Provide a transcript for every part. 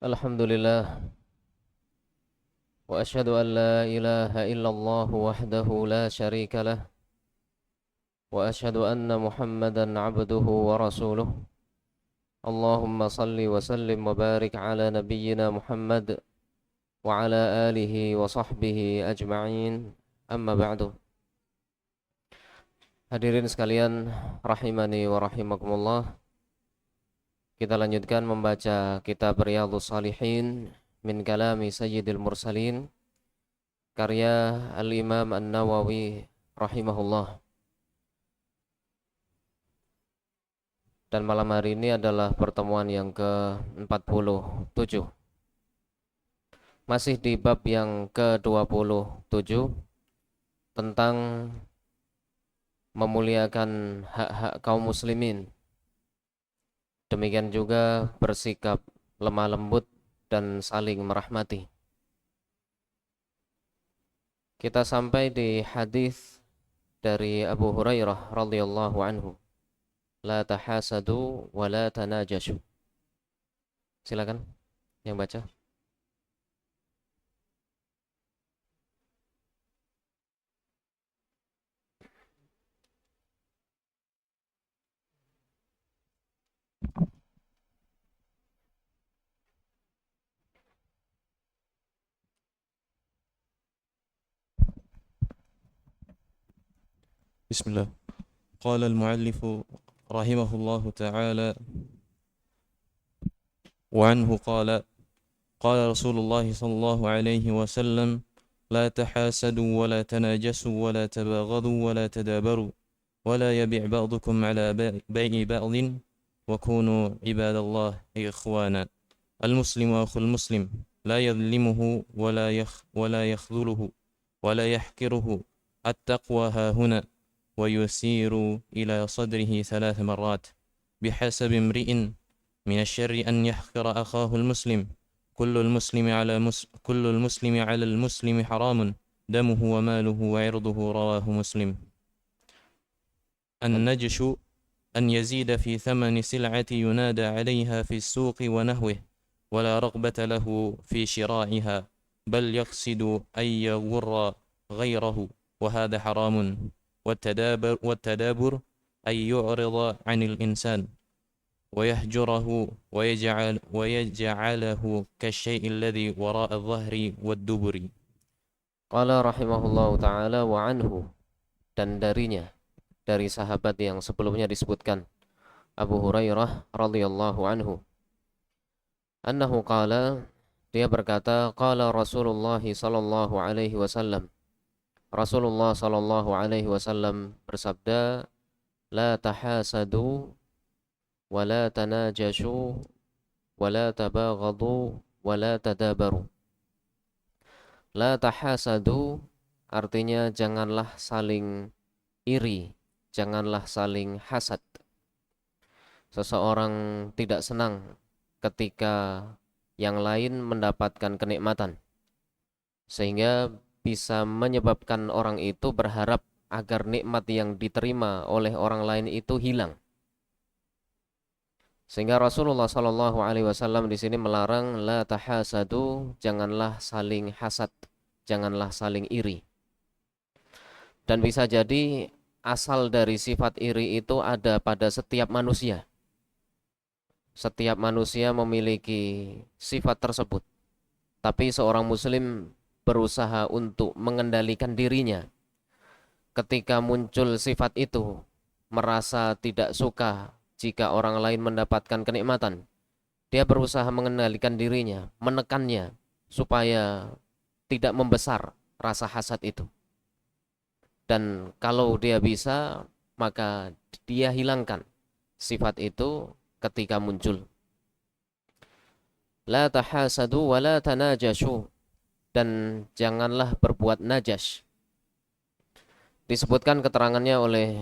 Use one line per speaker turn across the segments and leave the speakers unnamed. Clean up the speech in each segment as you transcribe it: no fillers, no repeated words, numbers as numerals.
Alhamdulillah wa asyhadu an la ilaha illallah wahdahu la syarika lah wa asyhadu anna Muhammadan abduhu wa rasuluh. Allahumma salli wa sallim wa barik ala nabiyyina Muhammad wa ala alihi wa sahbihi ajma'in. Amma ba'du. Hadirin sekalian rahimani wa rahimakumullah. Kita lanjutkan membaca kitab Riyadhus Shalihin min kalami Sayyidil Mursalin karya Al-Imam An-Nawawi rahimahullah. Dan malam hari ini adalah pertemuan yang ke-47. Masih di bab yang ke-27 tentang memuliakan hak-hak kaum muslimin. Demikian juga bersikap lemah lembut dan saling merahmati. Kita sampai di hadis dari Abu Hurairah radhiyallahu anhu. La tahasadu wa la tanajashu. Silakan yang baca.
بسم الله. قال المؤلف رحمه الله تعالى وعنه قال رسول الله صلى الله عليه وسلم لا تحاسدوا ولا تناجسوا ولا تباغضوا ولا تدابروا ولا يبيع بعضكم على بيع بعض وكونوا عباد الله إخوانا. المسلم أخو المسلم لا يظلمه ولا يخذله ولا يحقره. التقوى ها هنا ويسير إلى صدره 3 مرات بحسب امرئ من الشر أن يحقر أخاه المسلم. كل المسلم على المسلم حرام دمه وماله وعرضه. رواه مسلم. النجش أن يزيد في ثمن سلعة ينادى عليها في السوق ونحوه ولا رغبة له في شرائها بل يقصد أن يغر غيره وهذا حرام. والتدابر أن يعرض عن الإنسان ويهجره ويجعله كالشيء الذي وراء الظهر والدبر.
Qala rahimahullahu ta'ala wa anhu, dan darinya, dari sahabat yang sebelumnya disebutkan, Abu Hurairah radhiyallahu anhu, annahu qala, dia berkata, qala Rasulullah sallallahu alaihi wasallam, Rasulullah sallallahu alaihi wasallam bersabda, la tahasadu wa la tanajashu wa la tabaghadu wa la tadabaru. La tahasadu artinya janganlah saling iri, janganlah saling hasad. Seseorang tidak senang ketika yang lain mendapatkan kenikmatan, sehingga bisa menyebabkan orang itu berharap agar nikmat yang diterima oleh orang lain itu hilang. Sehingga Rasulullah Shallallahu Alaihi Wasallam di sini melarang la tahasadu, janganlah saling hasad, janganlah saling iri. Dan bisa jadi asal dari sifat iri itu ada pada setiap manusia. Setiap manusia memiliki sifat tersebut. Tapi seorang muslim berusaha untuk mengendalikan dirinya. Ketika muncul sifat itu, merasa tidak suka jika orang lain mendapatkan kenikmatan, dia berusaha mengendalikan dirinya, menekannya supaya tidak membesar rasa hasad itu. Dan kalau dia bisa, maka dia hilangkan sifat itu ketika muncul. La tahasadu wa la tanajashu, dan janganlah berbuat najas. Disebutkan keterangannya oleh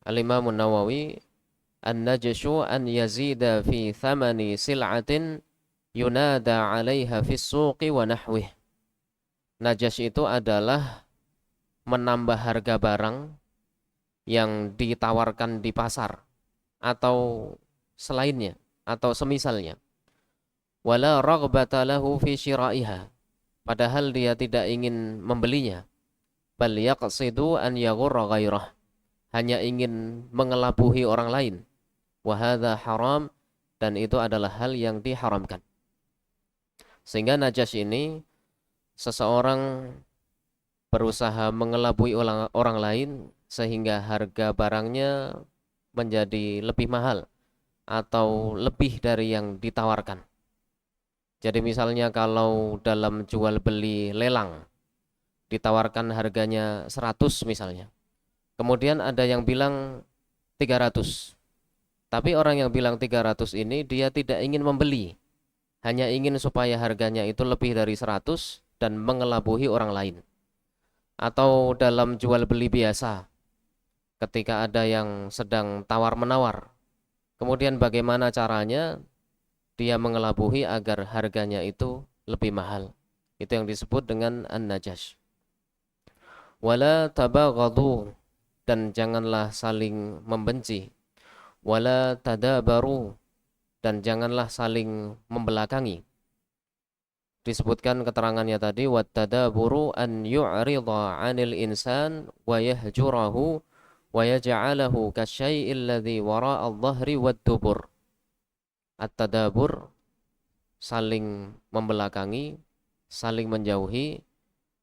Al-Imam An-Nawawi, an-najashu an yazida fi thamani sil'atin yunada 'alaiha fis suqi wa nahwih. Najas itu adalah menambah harga barang yang ditawarkan di pasar atau selainnya atau semisalnya. wala raghbata lahu fi syira'iha, padahal dia tidak ingin membelinya, bal yaqsidu an yaghurra ghairah, hanya ingin mengelabuhi orang lain, wa hadza haram, dan itu adalah hal yang diharamkan. Sehingga najas ini, seseorang berusaha mengelabui orang lain sehingga harga barangnya menjadi lebih mahal atau lebih dari yang ditawarkan. Jadi misalnya kalau dalam jual beli lelang ditawarkan harganya 100 misalnya, kemudian ada yang bilang 300, tapi orang yang bilang 300 ini dia tidak ingin membeli, hanya ingin supaya harganya itu lebih dari 100 dan mengelabui orang lain. Atau dalam jual beli biasa, ketika ada yang sedang tawar-menawar, kemudian bagaimana caranya dia mengelabui agar harganya itu lebih mahal. Itu yang disebut dengan an-najash. Wala tabaghadu, dan janganlah saling membenci. Wala tadabaru, dan janganlah saling membelakangi. Disebutkan keterangannya tadi, wattadaburu an yu'rida 'anil insan wa yahjurahu wa yaj'alahu kasyai'il ladzi wara'al dhahri wad-dubur. At-tadabur, saling membelakangi, saling menjauhi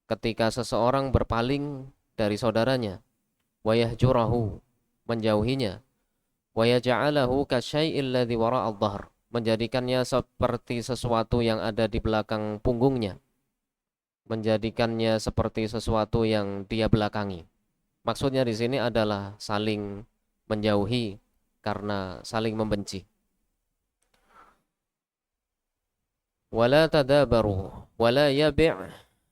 ketika seseorang berpaling dari saudaranya, wa yahjurahu, menjauhinya, wa yaj'alahu kasyai'il ladzi wara'al dhahr, menjadikannya seperti sesuatu yang ada di belakang punggungnya, menjadikannya seperti sesuatu yang dia belakangi. Maksudnya di sini adalah saling menjauhi karena saling membenci. Wala tadabaru wala yabi'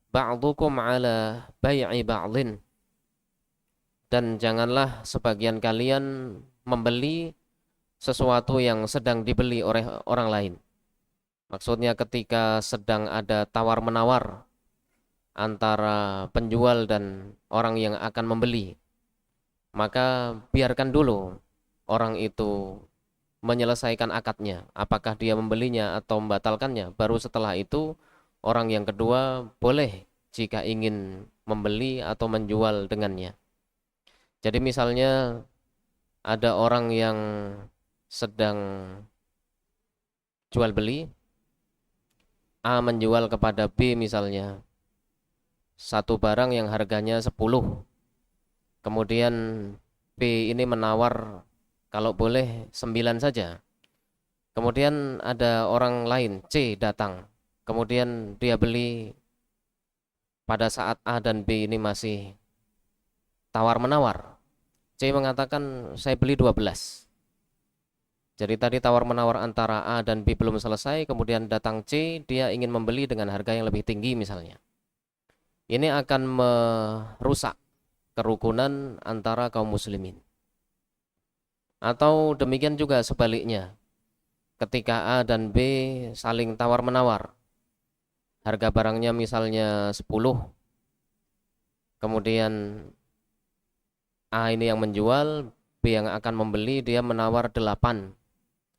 ba'dukum ala bai'i ba'dhin, dan janganlah sebagian kalian membeli sesuatu yang sedang dibeli oleh orang lain. Maksudnya ketika sedang ada tawar-menawar antara penjual dan orang yang akan membeli, maka biarkan dulu orang itu menyelesaikan akadnya, apakah dia membelinya atau membatalkannya. Baru setelah itu orang yang kedua boleh jika ingin membeli atau menjual dengannya. Jadi misalnya ada orang yang sedang jual beli, A menjual kepada B misalnya satu barang yang harganya 10. Kemudian B ini menawar kalau boleh 9 saja. Kemudian ada orang lain, C, datang. Kemudian dia beli pada saat A dan B ini masih tawar-menawar. C mengatakan saya beli 12. Jadi tadi tawar-menawar antara A dan B belum selesai, kemudian datang C, dia ingin membeli dengan harga yang lebih tinggi misalnya. Ini akan merusak kerukunan antara kaum muslimin. Atau demikian juga sebaliknya, ketika A dan B saling tawar-menawar, harga barangnya misalnya 10, kemudian A ini yang menjual, B yang akan membeli, dia menawar 8.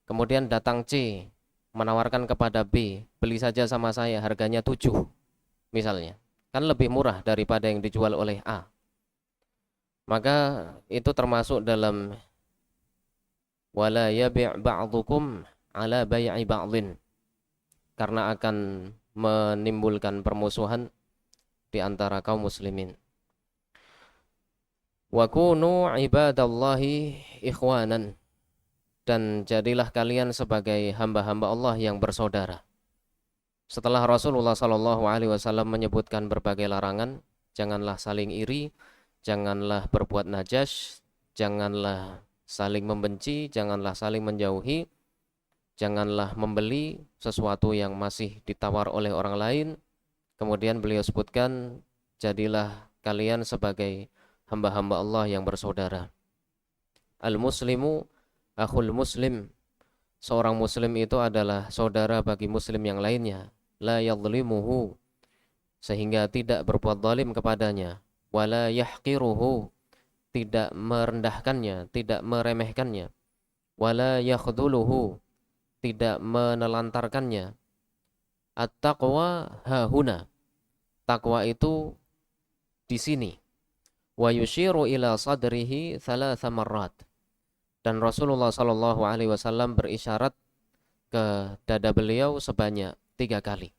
Kemudian datang C menawarkan kepada B, beli saja sama saya, harganya 7 misalnya, kan lebih murah daripada yang dijual oleh A. Maka itu termasuk dalam wala yabi' ba'dukum ala bai'i ba'dhin, karena akan menimbulkan permusuhan di antara kaum muslimin. Wa kunu ibadallahi ikhwanan, dan jadilah kalian sebagai hamba-hamba Allah yang bersaudara. Setelah Rasulullah SAW menyebutkan berbagai larangan, janganlah saling iri, janganlah berbuat najas, janganlah saling membenci, janganlah saling menjauhi, janganlah membeli sesuatu yang masih ditawar oleh orang lain. Kemudian beliau sebutkan, jadilah kalian sebagai hamba-hamba Allah yang bersaudara. Al-muslimu akhul muslim, seorang muslim itu adalah saudara bagi muslim yang lainnya. La yadhlimuhu, sehingga tidak berbuat zalim kepadanya. Wala yahqiruhu, tidak merendahkannya, tidak meremehkannya. Wala yakhdhuluhu, tidak menelantarkannya. At-taqwa hahuna. Takwa itu di sini. Wa yushiru ila sadrihi thalatha marrat. Dan Rasulullah sallallahu alaihi wasallam berisyarat ke dada beliau sebanyak 3 kali.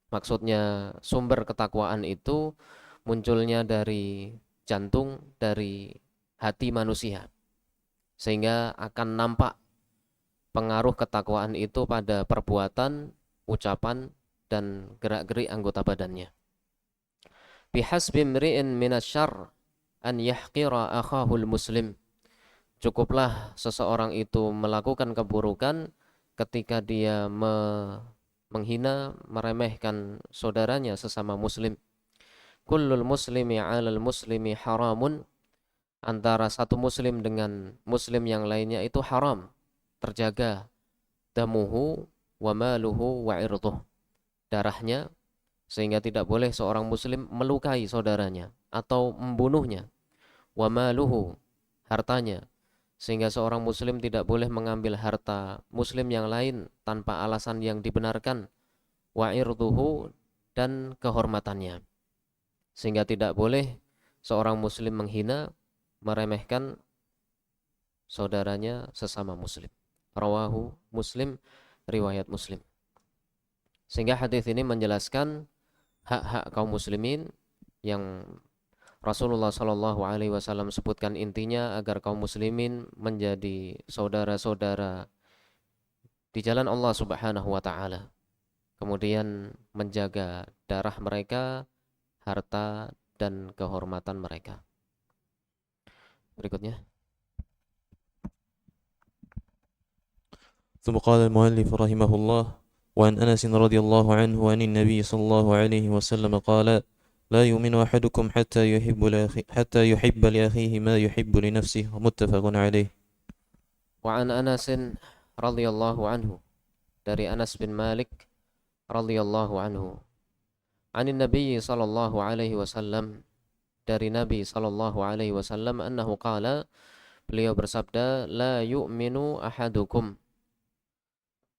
Maksudnya sumber ketakwaan itu munculnya dari jantung, dari hati manusia. Sehingga akan nampak pengaruh ketakwaan itu pada perbuatan, ucapan, dan gerak-gerik anggota badannya. Bihasbi mri'in minasyarr an yahqira akhahul muslim. Cukuplah seseorang itu melakukan keburukan ketika dia menghina, meremehkan saudaranya sesama muslim. Kullul muslimi 'alal muslimi haramun. Antara satu muslim dengan muslim yang lainnya itu haram, terjaga damuhu wa maluhu wa irduh, darahnya, sehingga tidak boleh seorang muslim melukai saudaranya atau membunuhnya. Wa maluhu, hartanya, sehingga seorang muslim tidak boleh mengambil harta muslim yang lain tanpa alasan yang dibenarkan. Wa irduhu, dan kehormatannya, sehingga tidak boleh seorang muslim menghina, meremehkan saudaranya sesama muslim. Rawahu Muslim, riwayat Muslim. Sehingga hadis ini menjelaskan hak-hak kaum muslimin yang Rasulullah Shallallahu Alaihi Wasallam sebutkan intinya agar kaum muslimin menjadi saudara-saudara di jalan Allah Subhanahu Wa Taala. Kemudian menjaga darah mereka, harta, dan kehormatan mereka. Berikutnya.
ثم قال المؤلف رحمه الله وعن أنس رضي الله عنه عن النبي صلى الله عليه وسلم قال لا يؤمن أحدكم حتى يحب لأخيه ما يحب لنفسه متفق عليه.
وعن أنس رضي الله عنه, dari Anas bin Malik radhiyallahu anhu, anin Nabi sallallahu alaihi wasallam, dari Nabi sallallahu alaihi wasallam, annahu qala, beliau bersabda, la yu'minu ahadukum,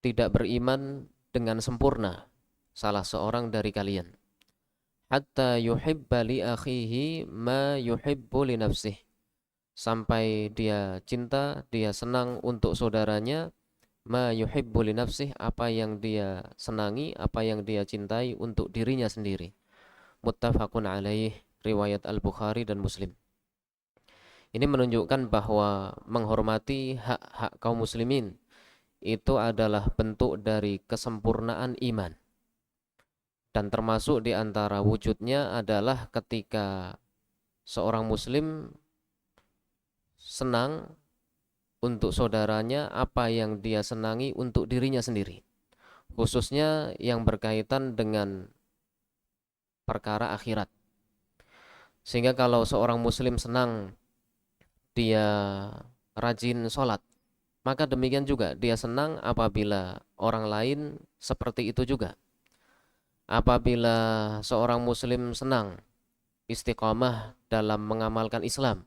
tidak beriman dengan sempurna salah seorang dari kalian, hatta yuhibba li akhihi ma yuhibbu li nafsihi, sampai dia cinta, dia senang untuk saudaranya, ma yuhibbu li nafsihi, apa yang dia senangi, apa yang dia cintai untuk dirinya sendiri. Muttafaqun alaih, riwayat Al-Bukhari dan Muslim. Ini menunjukkan bahwa menghormati hak-hak kaum muslimin itu adalah bentuk dari kesempurnaan iman. Dan termasuk di antara wujudnya adalah ketika seorang muslim senang untuk saudaranya apa yang dia senangi untuk dirinya sendiri, khususnya yang berkaitan dengan perkara akhirat. Sehingga kalau seorang muslim senang dia rajin sholat, maka demikian juga dia senang apabila orang lain seperti itu juga. Apabila seorang muslim senang istiqamah dalam mengamalkan Islam,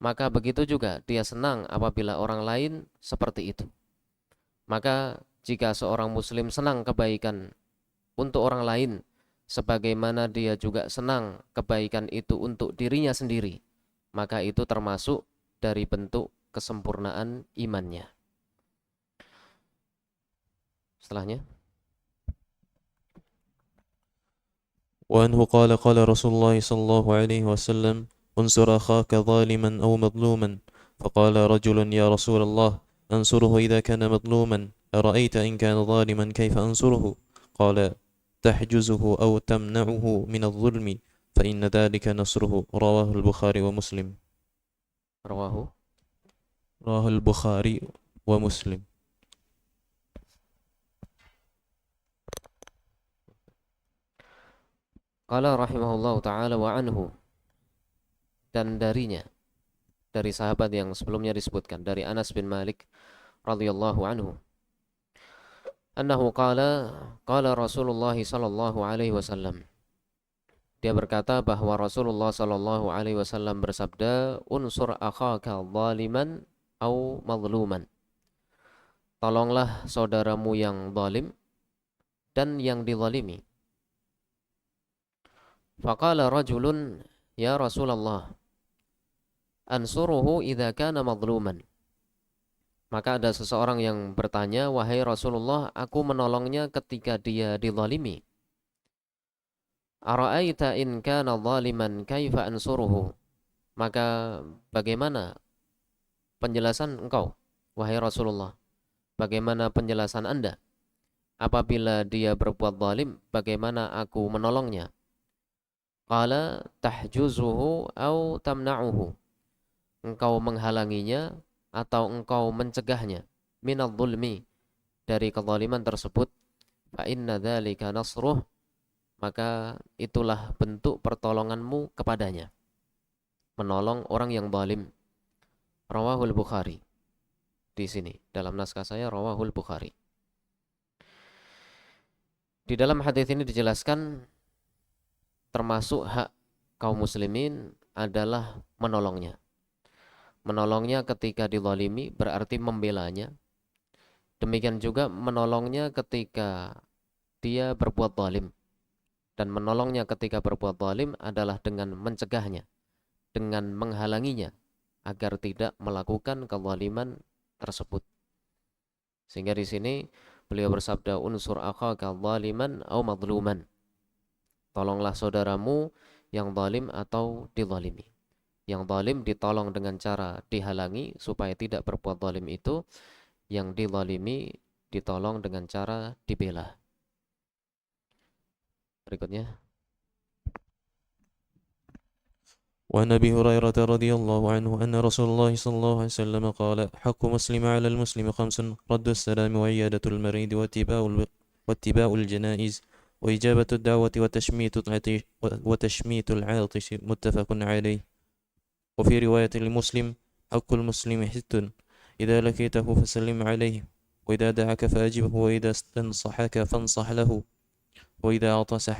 maka begitu juga dia senang apabila orang lain seperti itu. Maka jika seorang muslim senang kebaikan untuk orang lain, sebagaimana dia juga senang kebaikan itu untuk dirinya sendiri, maka itu termasuk dari bentuk kesempurnaan imannya. Setelahnya,
وأنه قال قال رسول الله صلى الله عليه وسلم انصر أخاك ظالما أو مظلوما فقال رجل يا رسول الله أنصره إذا كان مظلوما أرأيت إن كان ظالما كيف أنصره قال تحجزه أو تمنعه من الظلم فإن ذلك نصره. رواه البخاري ومسلم. رواه البخاري ومسلم.
qala rahimahullahu ta'ala wa anhu, dan darinya, dari sahabat yang sebelumnya disebutkan, dari Anas bin Malik radhiyallahu anhu, annahu qala qala Rasulullah sallallahu alaihi wasallam, dia berkata bahwa Rasulullah sallallahu alaihi wasallam bersabda, unsur akhaka zaliman au mazluman, tolonglah saudaramu yang zalim dan yang dizalimi. Faqala rajulun, ya Rasulullah, ansuruhu idza kana madluman. Maka ada seseorang yang bertanya, wahai Rasulullah, aku menolongnya ketika dia dizalimi. Ara'aita in kana zaliman kaifa ansuruhu? Maka bagaimana penjelasan engkau, wahai Rasulullah? Bagaimana penjelasan Anda? Apabila dia berbuat zalim, bagaimana aku menolongnya? Qala tahjuzuhu au tamna'uhu. Engkau menghalanginya atau engkau mencegahnya minadh dhulmi, dari kezaliman tersebut. Fa inna dzalika nasruh, maka itulah bentuk pertolonganmu kepadanya, menolong orang yang zalim. Rawahul Bukhari. Di sini dalam naskah saya rawahul Bukhari. Di dalam hadis ini dijelaskan termasuk hak kaum muslimin adalah menolongnya. Menolongnya ketika dizalimi berarti membelanya. Demikian juga menolongnya ketika dia berbuat zalim. Dan menolongnya ketika berbuat zalim adalah dengan mencegahnya, dengan menghalanginya agar tidak melakukan kezaliman tersebut. Sehingga di sini beliau bersabda, unsur akhaka zaliman au madluman. Tolonglah saudaramu yang zalim atau dizalimi. Yang zalim ditolong dengan cara dihalangi supaya tidak berbuat zalim itu. Yang dizalimi ditolong dengan cara dibela. Berikutnya.
وعن أبي هريرة رضي الله عنه أن رسول الله صلى الله عليه وسلم قال حق مسلم على المسلم خمس: رد السلام وعيادة المريض واتباع الجنائز وإجابة الدعوة وتشميت العاطش. متفق عليه. وفي رواية لمسلم حق المسلم ست: إذا لقيته فسلم عليه، وإذا دعاك فأجبه، وإذا استنصحك فانصح له، وإذا عطس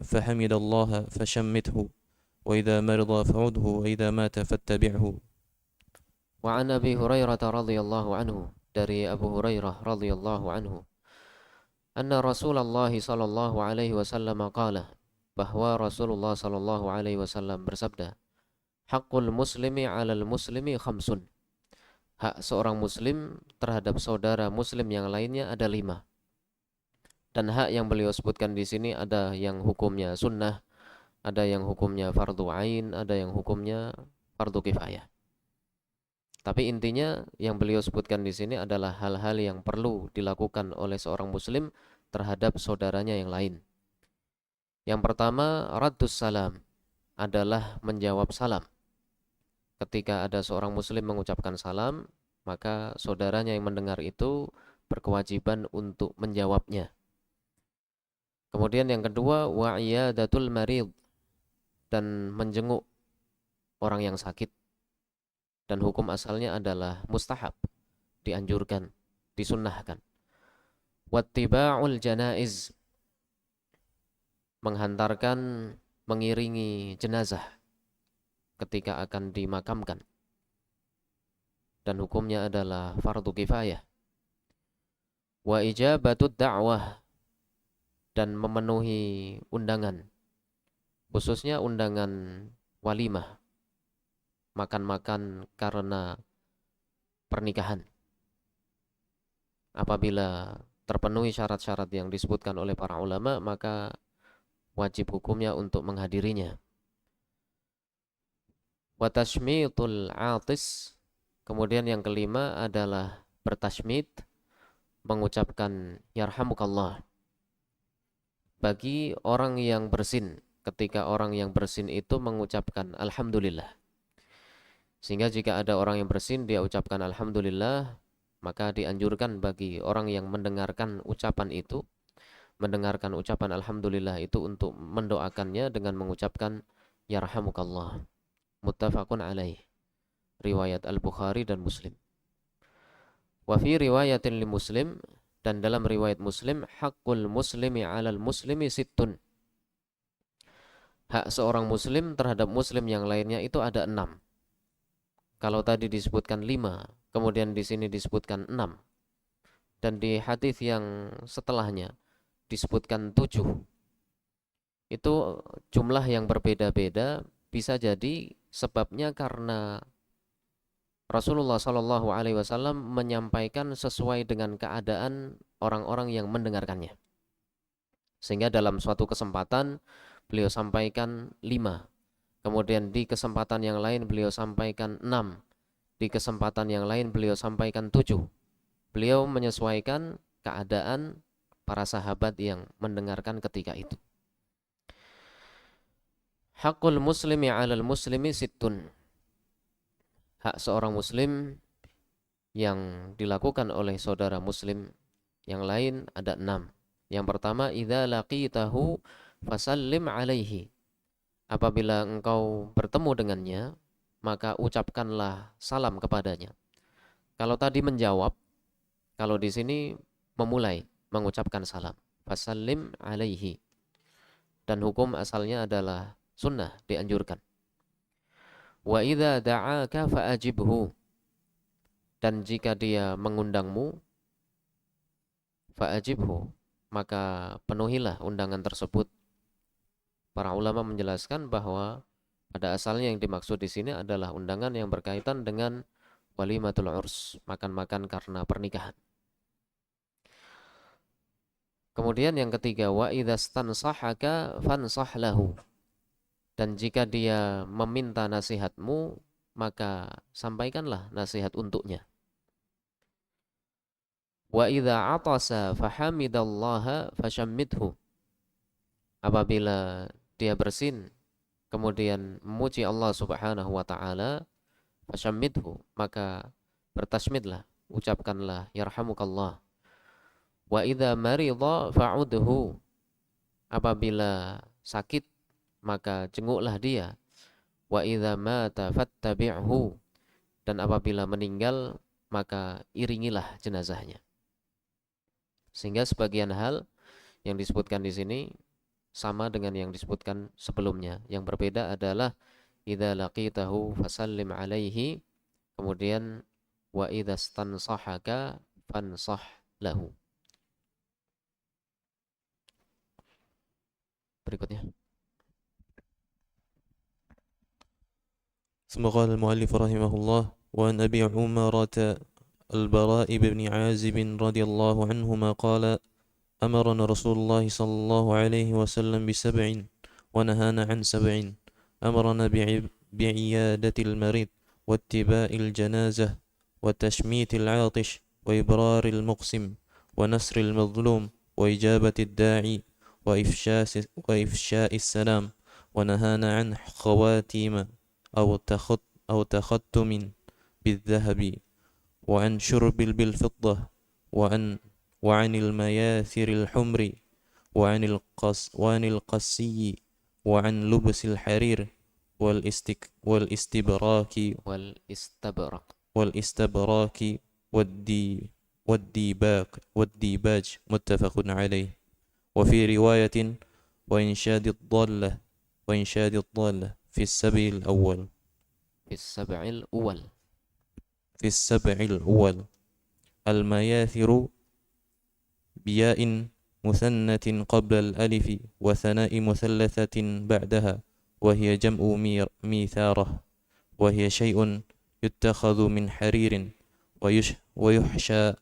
فحمد الله فشمته، وإذا مرض فعده، وإذا مات فاتبعه.
وعن أبي هريرة رضي الله عنه, dari Abu Hurairah radhiyallahu anhu, anna Rasulullah sallallahu alaihi wasallam qala, bahwa Rasulullah sallallahu alaihi wasallam bersabda, haqqul muslimi 'alal muslimi khamsun. Hak seorang muslim terhadap saudara muslim yang lainnya ada 5. Dan hak yang beliau sebutkan di sini ada yang hukumnya sunnah, ada yang hukumnya fardu ain, ada yang hukumnya fardu kifayah. Tapi intinya yang beliau sebutkan di sini adalah hal-hal yang perlu dilakukan oleh seorang muslim terhadap saudaranya yang lain. Yang pertama, raddus salam, adalah menjawab salam. Ketika ada seorang muslim mengucapkan salam, maka saudaranya yang mendengar itu berkewajiban untuk menjawabnya. Kemudian yang kedua, wa'iyadatul marid, dan menjenguk orang yang sakit. Dan hukum asalnya adalah mustahab, dianjurkan, disunnahkan. Wattiba'ul janaiz, menghantarkan, mengiringi jenazah ketika akan dimakamkan. Dan hukumnya adalah fardu kifayah. Wa ijabatud da'wah, dan memenuhi undangan, khususnya undangan walimah, makan-makan karena pernikahan. Apabila terpenuhi syarat-syarat yang disebutkan oleh para ulama, maka wajib hukumnya untuk menghadirinya. Wa tashmitul atis, kemudian yang kelima adalah bertashmid, mengucapkan yarhamukallah bagi orang yang bersin, ketika orang yang bersin itu mengucapkan alhamdulillah. Sehingga jika ada orang yang bersin dia ucapkan alhamdulillah, maka dianjurkan bagi orang yang mendengarkan ucapan itu, mendengarkan ucapan alhamdulillah itu, untuk mendoakannya dengan mengucapkan yarhamukallah. Muttafaqun alaih. Riwayat Al-Bukhari dan Muslim. Wa fi riwayatin li Muslim, dan dalam riwayat Muslim, haqqul muslimi 'alal muslimi sittun. Hak seorang muslim terhadap muslim yang lainnya itu ada 6. Kalau tadi disebutkan 5, kemudian di sini disebutkan 6. Dan di hadis yang setelahnya disebutkan 7. Itu jumlah yang berbeda-beda, bisa jadi sebabnya karena Rasulullah Shallallahu Alaihi Wasallam menyampaikan sesuai dengan keadaan orang-orang yang mendengarkannya. Sehingga dalam suatu kesempatan beliau sampaikan 5, kemudian di kesempatan yang lain beliau sampaikan 6, di kesempatan yang lain beliau sampaikan 7. Beliau menyesuaikan keadaan para sahabat yang mendengarkan ketika itu. Hakul muslimi 'alal muslimi sittun. Hak seorang muslim yang dilakukan oleh saudara muslim yang lain ada 6. Yang pertama, idza laqitahu fasallim alaihi. Apabila engkau bertemu dengannya, maka ucapkanlah salam kepadanya. Kalau tadi menjawab, kalau di sini memulai mengucapkan salam. Fasallim alaihi. Dan hukum asalnya adalah sunnah, dianjurkan. Wa idza da'aka fa'ajibhu. Dan jika dia mengundangmu, fa'ajibhu, maka penuhilah undangan tersebut. Para ulama menjelaskan bahwa pada asalnya yang dimaksud di sini adalah undangan yang berkaitan dengan walimatul urs, makan-makan karena pernikahan. Kemudian yang ketiga, wa idzastansahaka fansah lahu. Dan jika dia meminta nasihatmu, maka sampaikanlah nasihat untuknya. Wa idza atasa fahamidallaha fashammidhu. Apabila dia bersin kemudian memuji Allah Subhanahu wa taala, fashammidhu, maka bertasmidlah, ucapkanlah yarhamukallah. Wa idza marida fa'udhu. Apabila sakit maka jenguklah dia. Wa idza mata fattabi'hu. Dan apabila meninggal maka iringilah jenazahnya. Sehingga sebagian hal yang disebutkan di sini sama dengan yang disebutkan sebelumnya. Yang berbeda adalah idza laqitahu fasallim alaihi, kemudian wa idza stansahaka fansah lahu. Berikutnya.
ثم قال المؤلف رحمه الله: وعن أبي عمرة البراء بن عازب رضي الله عنهما قال: أمرنا رسول الله صلى الله عليه وسلم ب7 ونهانا عن 7. أمرنا بعيادة المريض واتباع الجنازة وتشميت العاطش وإبرار المقسم ونصر المظلوم وإجابة الداعي وإفشاء السلام. ونهانا عن خواتيم أو تختم بالذهب وعن شرب بالفضة وعن المياثر الحمر وعن القسي وعن لبس الحرير والاستبراك والديباج متفق عليه. وفي رواية وإنشاد الضالة في السبع الأول المياثر بياء مثنة قبل الألف وثناء مثلثة بعدها، وهي جمع ميثارة، وهي شيء يتخذ من حرير ويحشى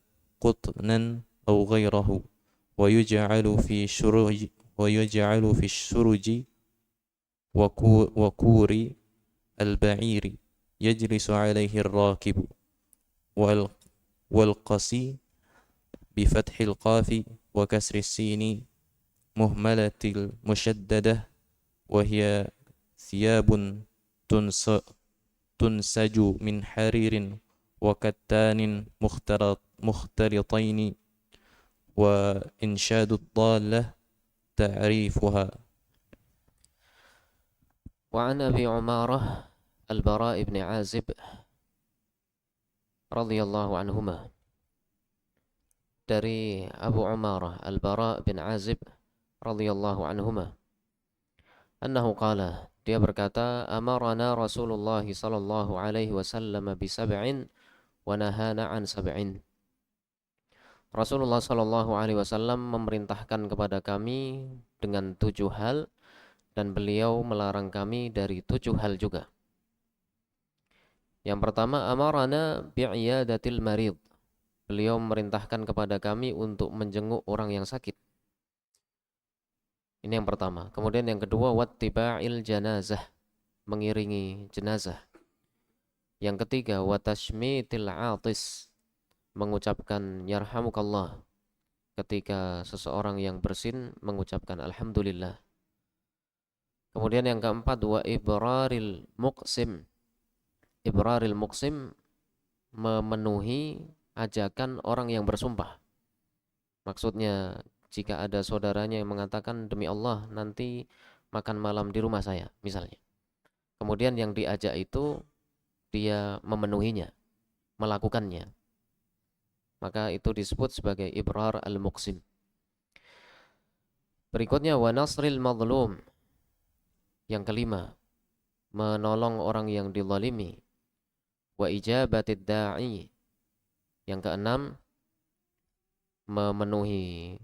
قطنا أو غيره ويجعل في الشرج وكور البعير يجلس عليه الراكب. والقسي بفتح القاف وكسر السين مهملة المشددة، وهي ثياب تنسج من حرير وكتان مختلطين. وإنشاد الضالة تعريفها.
وعن أبي عمارة البراء بن عازب رضي الله عنهما, dari Abu Umarah Al-Bara bin Azib radhiyallahu anhuma, annahu qala, dia berkata, amarana Rasulullah sallallahu alaihi wasallam bi 7 wa nahana an 7. Rasulullah Shallallahu Alaihi Wasallam memerintahkan kepada kami dengan 7 hal dan beliau melarang kami dari 7 hal juga. Yang pertama, amarana bi'iyadatil marid. Beliau memerintahkan kepada kami untuk menjenguk orang yang sakit. Ini yang pertama. Kemudian yang kedua, wattiba'il janazah, mengiringi jenazah. Yang ketiga, watashmitil atis, mengucapkan yarhamukallah ketika seseorang yang bersin mengucapkan alhamdulillah. Kemudian yang keempat, wa ibraril muqsim. Ibraril muqsim, memenuhi ajakan orang yang bersumpah. Maksudnya, jika ada saudaranya yang mengatakan demi Allah nanti makan malam di rumah saya misalnya, kemudian yang diajak itu dia memenuhinya, melakukannya, maka itu disebut sebagai ibrar al-muqsim. Berikutnya, wa nasril mazlum. Yang kelima, menolong orang yang dizalimi. Wa ijabatid da'i. Yang keenam, memenuhi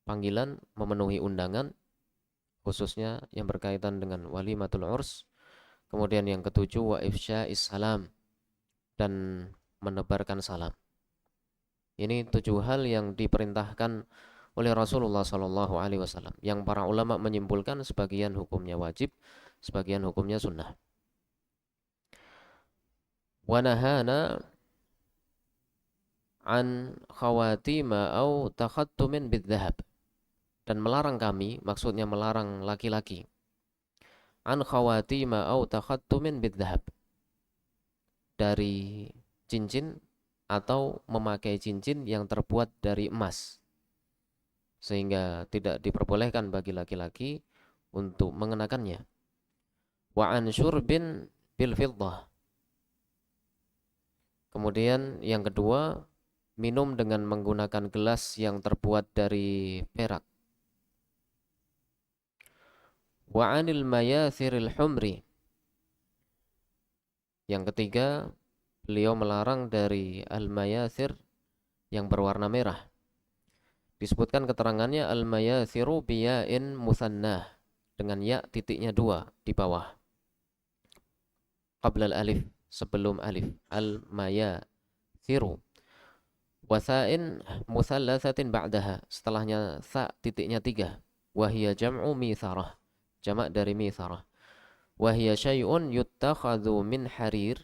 panggilan, memenuhi undangan, khususnya yang berkaitan dengan walimatul urs. Kemudian yang ketujuh, wa ifsya'is salam, dan menebarkan salam. Ini 7 hal yang diperintahkan oleh Rasulullah Shallallahu Alaihi Wasallam, yang para ulama menyimpulkan sebagian hukumnya wajib, sebagian hukumnya sunnah. Wa nahana an khawatima au takhattumin bidzahab, dan melarang kami, maksudnya melarang laki-laki, an khawatima au takhattumin bidzahab, dari cincin atau memakai cincin yang terbuat dari emas, sehingga tidak diperbolehkan bagi laki-laki untuk mengenakannya. Wa an syurbin bil fiddah. Kemudian yang kedua, minum dengan menggunakan gelas yang terbuat dari perak. Wa anil mayathiril humri. Yang ketiga, beliau melarang dari al-mayathir yang berwarna merah. Disebutkan keterangannya al-mayathiru biya'in muthannah, dengan ya titiknya 2 di bawah. Qabla al-alif, sebelum alif. Al-mayathiru. Watha'in muthallathatin ba'daha, setelahnya tha titiknya 3. Wahia jam'u mitharah, jamak dari mitharah. Wahia syai'un yuttakhadhu min harir,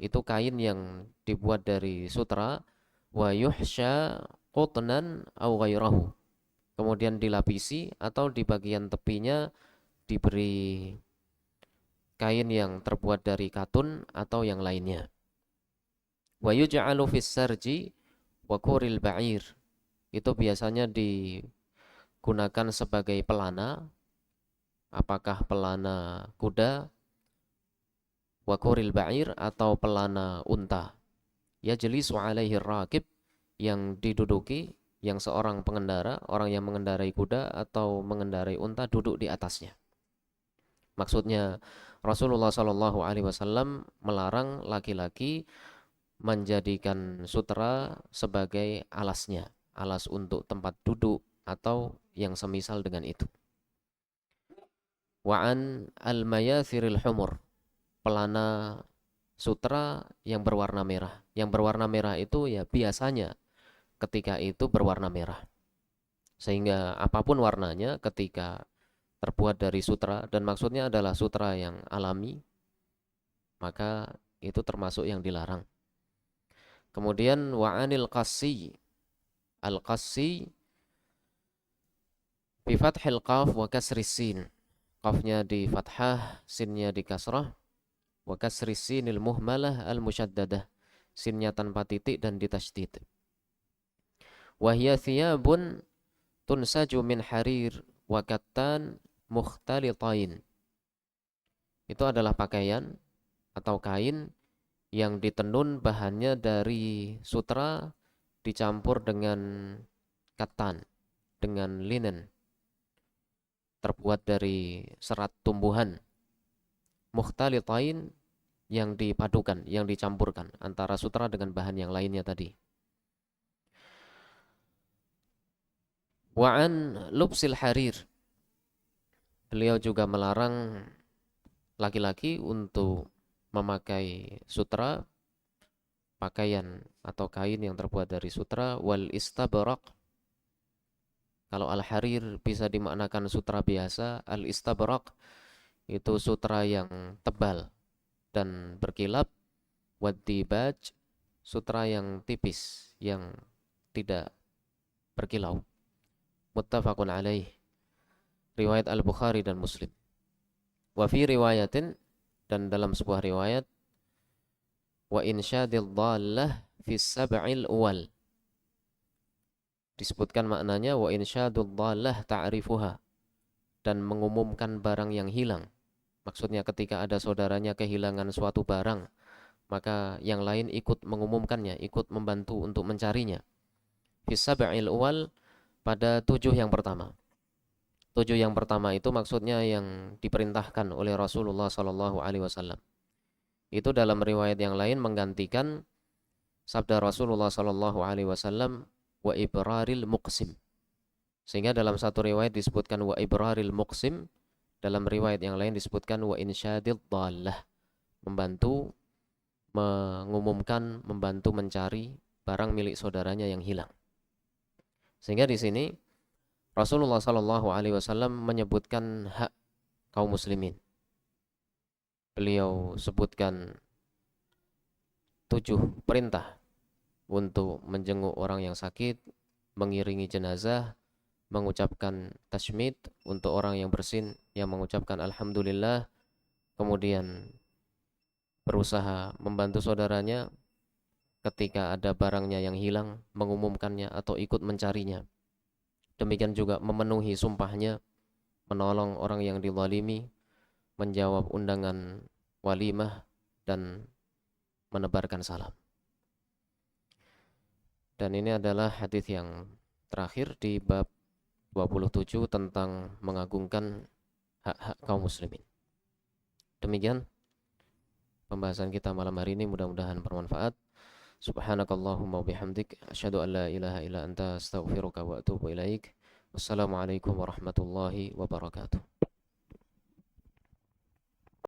itu kain yang dibuat dari sutra. Wa yuhsya qutnan au ghairahu, kemudian dilapisi atau di bagian tepinya diberi kain yang terbuat dari katun atau yang lainnya. Wa yuj'alu fis sarji wa kuril ba'ir, itu biasanya digunakan sebagai pelana, apakah pelana kuda, wa kuril ba'ir, atau pelana unta. Yajlisu alaihi rakib, yang diduduki, yang seorang pengendara, orang yang mengendarai kuda atau mengendarai unta duduk di atasnya. Maksudnya Rasulullah Shallallahu Alaihi Wasallam melarang laki-laki menjadikan sutra sebagai alasnya, alas untuk tempat duduk atau yang semisal dengan itu. Wa'an al-mayathiril humur, pelana sutra yang berwarna merah. Yang berwarna merah itu ya biasanya ketika itu berwarna merah, sehingga apapun warnanya ketika terbuat dari sutra, dan maksudnya adalah sutra yang alami, maka itu termasuk yang dilarang. Kemudian wa'anil qassi, al-qassi bi fathil qaf wa kasri sin, qafnya di fathah, sinnya di kasrah, wa kasri sinil muhmalah al musyaddadah, sinnya tanpa titik dan ditasydid. Wa hiya thiyabun tunsaju min harir wa kattan mukhtalitain, itu adalah pakaian atau kain yang ditenun bahannya dari sutra dicampur dengan kattan, dengan linen, terbuat dari serat tumbuhan. Mukhtalitain, yang dipadukan, yang dicampurkan antara sutra dengan bahan yang lainnya tadi. Wa an lubsil harir. Beliau juga melarang laki-laki untuk memakai sutra, pakaian atau kain yang terbuat dari sutra, wal istabraq. Kalau al-harir bisa dimaknakan sutra biasa, al-istabraq itu sutra yang tebal dan berkilap, wad-dibaj sutra yang tipis yang tidak berkilau. Muttafaqun alaih. Riwayat Al-Bukhari dan Muslim. Wa fi riwayatin, dan dalam sebuah riwayat, wa insyadil dhallah fi sab'il uwal. Disebutkan maknanya wa insyadul dhallah ta'rifuha, dan mengumumkan barang yang hilang. Maksudnya ketika ada saudaranya kehilangan suatu barang, maka yang lain ikut mengumumkannya, ikut membantu untuk mencarinya. Fi sab'il uwal, pada 7 yang pertama. 7 yang pertama itu maksudnya yang diperintahkan oleh Rasulullah SAW. Itu dalam riwayat yang lain menggantikan sabda Rasulullah SAW, wa ibraril muqsim. Sehingga dalam satu riwayat disebutkan wa ibraril muqsim, dalam riwayat yang lain disebutkan wa insyadil dhallah, membantu mengumumkan, membantu mencari barang milik saudaranya yang hilang. Sehingga di sini Rasulullah SAW menyebutkan hak kaum muslimin. Beliau sebutkan 7 perintah untuk menjenguk orang yang sakit, mengiringi jenazah, mengucapkan tashmid untuk orang yang bersin, yang mengucapkan alhamdulillah, kemudian berusaha membantu saudaranya ketika ada barangnya yang hilang, mengumumkannya atau ikut mencarinya. Demikian juga memenuhi sumpahnya, menolong orang yang dizalimi, menjawab undangan walimah, dan menebarkan salam. Dan ini adalah hadis yang terakhir di bab 27 tentang mengagungkan hak-hak kaum muslimin. Demikian pembahasan kita malam hari ini, mudah-mudahan bermanfaat. Subhanakallahumma bihamdik, asyhadu an la ilaha illa anta, astaghfiruka wa atubu ilaik. Wassalamualaikum warahmatullahi wabarakatuh.